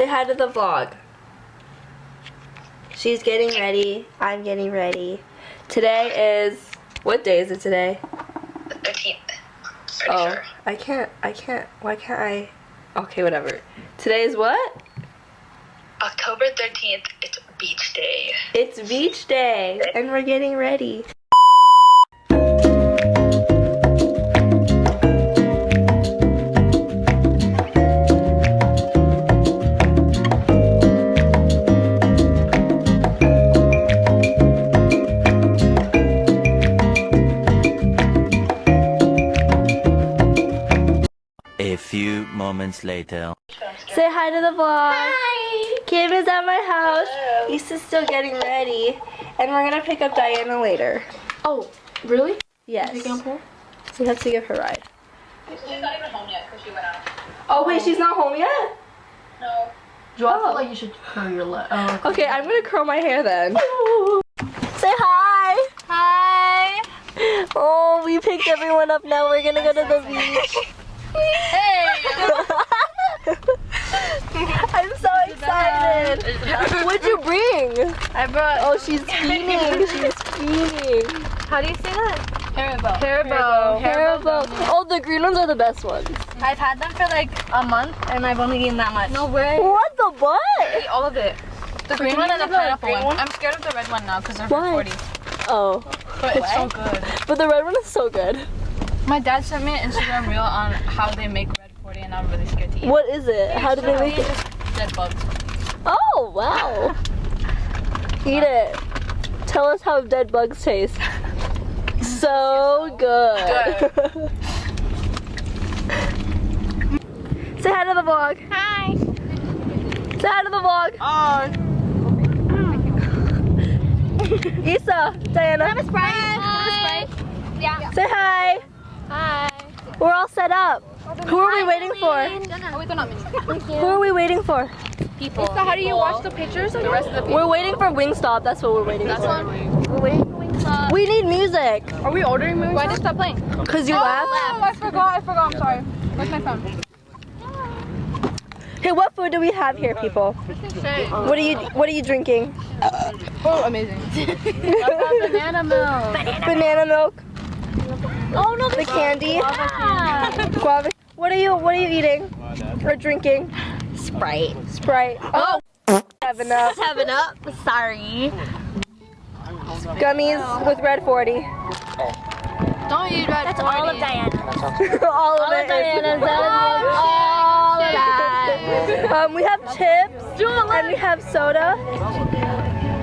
Say hi to the vlog. She's getting ready. I'm getting ready. Today is, what day is it today? The 13th. Oh, Sure. I can't, why can't I? Okay, whatever. Today is what? October 13th, it's beach day. It's beach day, and we're getting ready. A few moments later. Say hi to the vlog. Hi! Kim is at my house. Hello. Issa's still getting ready, and we're gonna pick up Diana later. Oh, really? Yes. You going home? We have to give her a ride. She's not even home yet because she went out. Oh wait, she's not home yet? No. Joe, I Oh. feel like you should curl your lip. Oh, Okay, I'm gonna curl my hair then. Say hi. Hi! Oh, we picked everyone up now. We're gonna go to the beach. Hey! I'm so excited. What'd you bring? I brought. Oh, she's beaming. She's beaming. How do you say that? Haribo. Haribo. Oh, the green ones are the best ones. I've had them for like a month and I've only eaten that much. No way. What the butt? Eat all of it. The green one and the pineapple one. I'm scared of the red one now because they're Why? 40. Oh, But it's so good. but the red one is so good. My dad sent me an Instagram reel on how they make red 40 and I'm really scared to eat. What is it? How do they make it? Dead bugs. Oh, wow. Eat it. Tell us how dead bugs taste. So good. Say hi to the vlog. Hi. Say hi to the vlog. Oh. Isa, Diana. Have a Sprite. Hi. Yeah. Say hi. Hi. We're all set up. Who are we waiting for? Oh, wait, they're not mini. Who are we waiting for? People. So how do you watch the pictures? The rest of the people. We're waiting for Wingstop. That's what we're waiting That's for. what we're waiting for Wingstop. We need music. Are we ordering movies? Why did it stop playing? Cause you laughed. I forgot. I'm sorry. Where's my phone? Hey, what food do we have here, people? What are you drinking? Oh, amazing. Banana milk. Banana milk. Oh no, The candy. Guava. What are you eating? Or drinking? Sprite. Oh, 7-Up. 7-Up. Sorry. Gummies with red 40. Don't eat red. That's all of Diana. All of it. Diana's. All of that. We have chips and we have soda.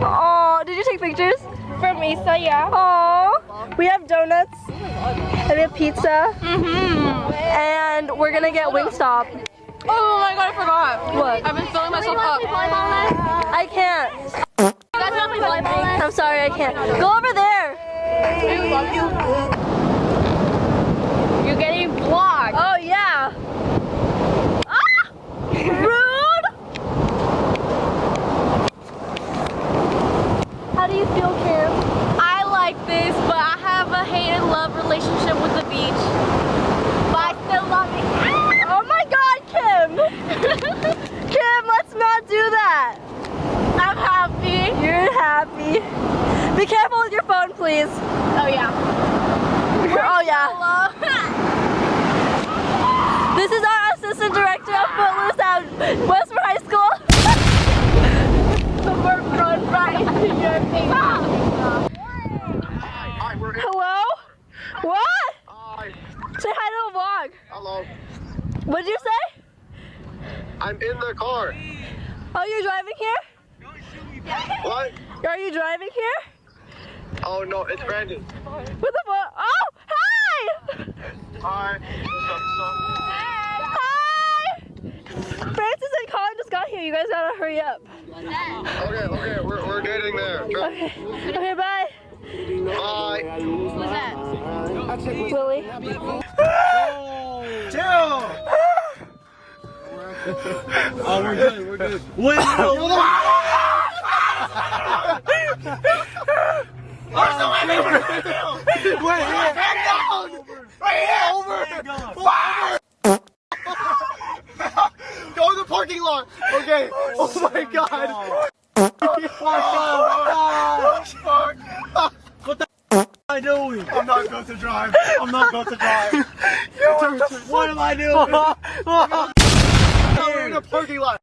Oh, did you take pictures? From Isa, yeah. Oh, we have donuts and we have pizza. And we're gonna get Wingstop. Oh my god, I forgot. What? I've been filling myself up. I can't. You guys want to play volleyball next? I'm sorry, I can't. Go over there. You're getting vlogged. Oh yeah. Ah! Rude. How do you feel, Kim? I like this, but I have a hate and love relationship with the beach. But I still love it. Oh my God, Kim! Kim, let's not do that. I'm happy. You're happy. Be careful with your phone, please. Oh yeah. Oh yeah. Hello. This is our assistant director of Footloose at Westford High School. We're going right into your face. Hello? What? Hi. Say hi to the vlog. Hello. What did you say? I'm in the car. Oh, you're driving here? What? Are you driving here? Oh no, it's Brandon. What the fuck? Oh, hi! Hi. Hi! Francis and Colin just got here. You guys gotta hurry up. Okay, we're getting there. Okay. Okay, bye. Bye. Who's that? Lily. Chill. Oh, we're good. Wait, Right here, over. Go to the parking lot. Okay. Oh my god. What the am I doing? I'm not going to drive. I'm not going to drive. What am I doing? We're in a parking lot.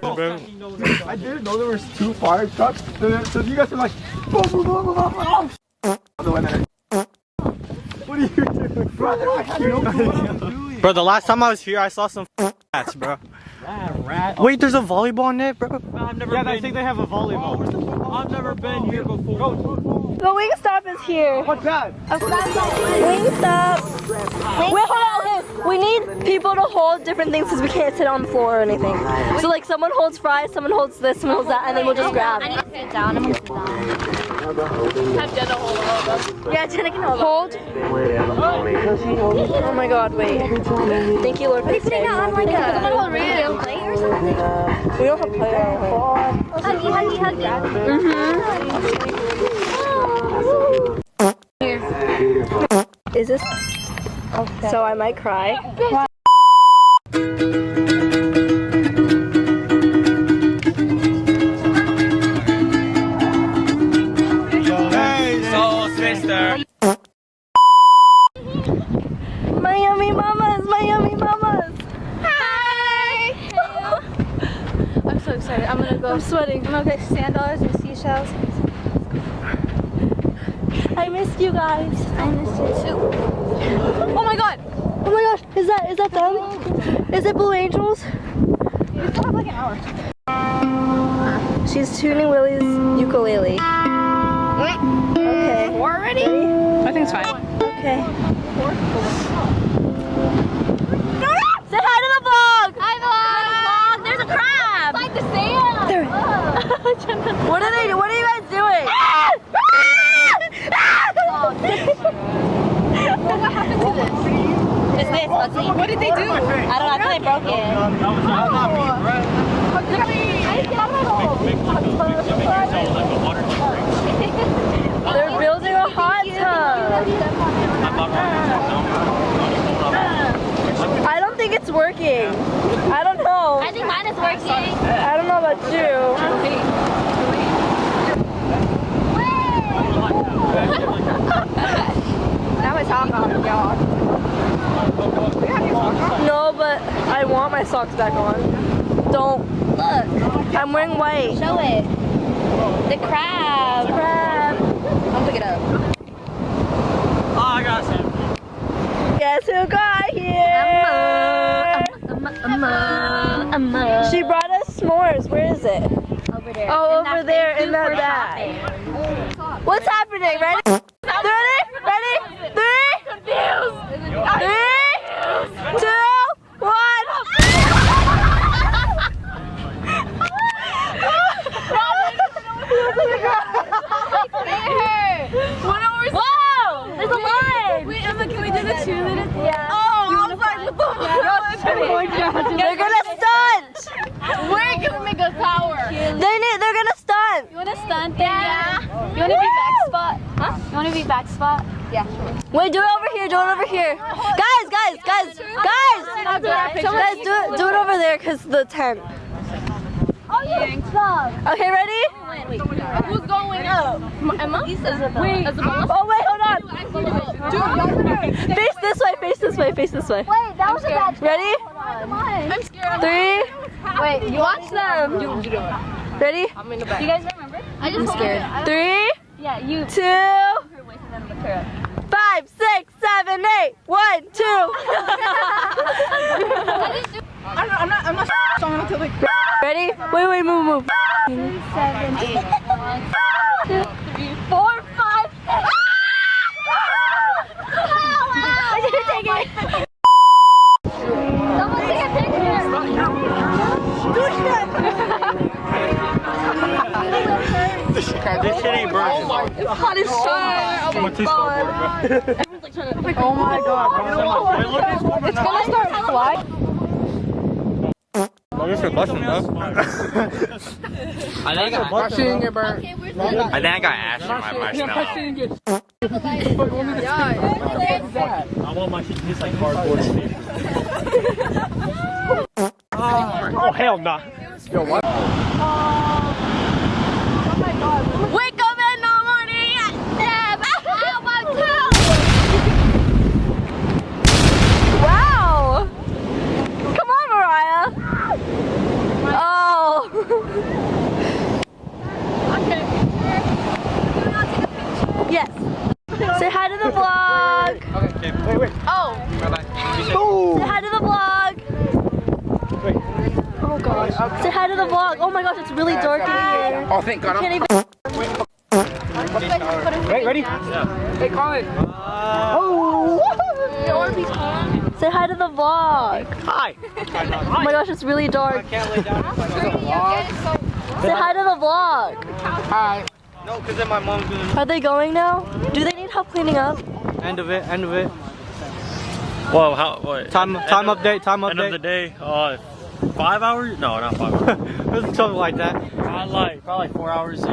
I didn't know there was 2 fire trucks. So you guys are like, boom, boom, boom, boom, boom. What are you doing, brother? I had no clue what I was doing. Bro, the last time I was here, I saw some rats, bro. Wait, there's a volleyball net, bro? I've never been. I think they have a volleyball. I've never been here before. The Wingstop is here. What's that? Wingstop. Wait, hold on. Okay. We need people to hold different things because we can't sit on the floor or anything. So like someone holds fries, someone holds this, someone holds that, and then we'll just grab. I need to sit down. I'm gonna sit down. Have Jenna hold all of them. Yeah, Jenna can hold. Oh my god, wait. Thank you, Lord, for this day. on like a little radio plate or something. We don't have play on Huggy. Is this? Okay. So I might cry. Hey, soul sister. My yummy mamas, my yummy mamas. Hi. I'm so excited. I'm gonna go. I'm sweating. I'm gonna get sandals and seashells. I missed you guys. I missed you too. Oh my god. Oh my gosh, is that them? Is it Blue Angels? We still have like an hour. She's tuning Willie's ukulele. Okay. We're ready? I think it's fine. Okay. Say hi to the vlog! Hi vlog. There's a crab. Like the sand. What are they? What are you guys doing? What happened to this? It's this. Let's see. What did they do? I don't know. I think they broke it. They're building a hot tub. I don't think it's working. I don't know. I think mine is working. I don't know about you. Now my sock on, y'all. No, but I want my socks back on. Don't. Look. I'm wearing white. Show it. The crab. I'll pick it up. Oh, I got some. Guess who got here? She brought us s'mores. Where is it? Over there. Oh, over there in that bag. What's happening? Ready? Ready? 3, 2, 1. Whoa! There's a line! Wait, Emma, can we do the cheerleader? Yeah. Oh, I was like, what the fuck? They're gonna stunt! Where can we make a tower? They're gonna stunt! You want to stunt thing? Yeah. You want to be back spot? Huh? You want to be back spot? Yeah, sure. Wait, do it over here, do it over here. Guys! Guys, do it over there because the tent. Oh, yeah. Okay, ready? Who's going up? Emma? Wait. Oh, wait, hold on. Face this way. Wait, that was a bad shot. Ready? Come on. I'm scared. 3. Wait, you watch them. Ready? Do you guys remember? I'm scared. 3, Yeah, you. 2, 5, 6, 7, 8. 1, 2. I'm not strong enough to like. Ready? Wait, move. 7, 8. 1, 2, 3, 4, 5. I didn't take it. Someone take a picture. This shit ain't burning. It's hot as shit. Oh my god. Oh my god. It's gonna start flying. Oh, this is busting, though. I think I got ash in my smell. I want my shit to taste like cardboard. Oh hell nah. Yo, what? Wake up in the morning at 7. Wow! Come on, Mariah! Oh! Yes. Say hi to the vlog! Okay, wait. Oh. Say hi to the vlog! Oh gosh. Say hi to the vlog! Oh my gosh, it's really dark in here. Oh, thank God. Can't even. Wait, ready? Yeah. Hey, Colin. Say hi to the vlog! Hi. Oh my gosh, it's really dark. Can't lay down. Say hi to the vlog! Hi. No, because then my mom's gonna. Are they going now? Do they need help cleaning up? End of it. End of it. Whoa, how, what? Time update. Time End of the update. day, 5 hours? No, not 5 hours. It's something like that. Probably 4 hours in.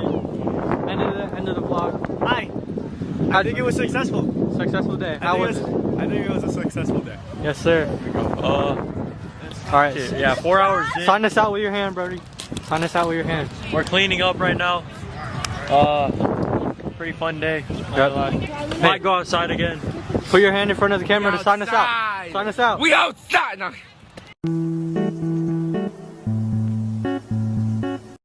End of the vlog. Hi. I think it was successful. Successful day. How was it? I think it was a successful day. Yes, sir. All All right. yeah, 4 hours in. Sign us out with your hand, Brody. Sign us out with your hand. We're cleaning up right now. Pretty fun day. Yep. Might go outside again. Put your hand in front of the camera to sign us out. Sign us out. We outside now.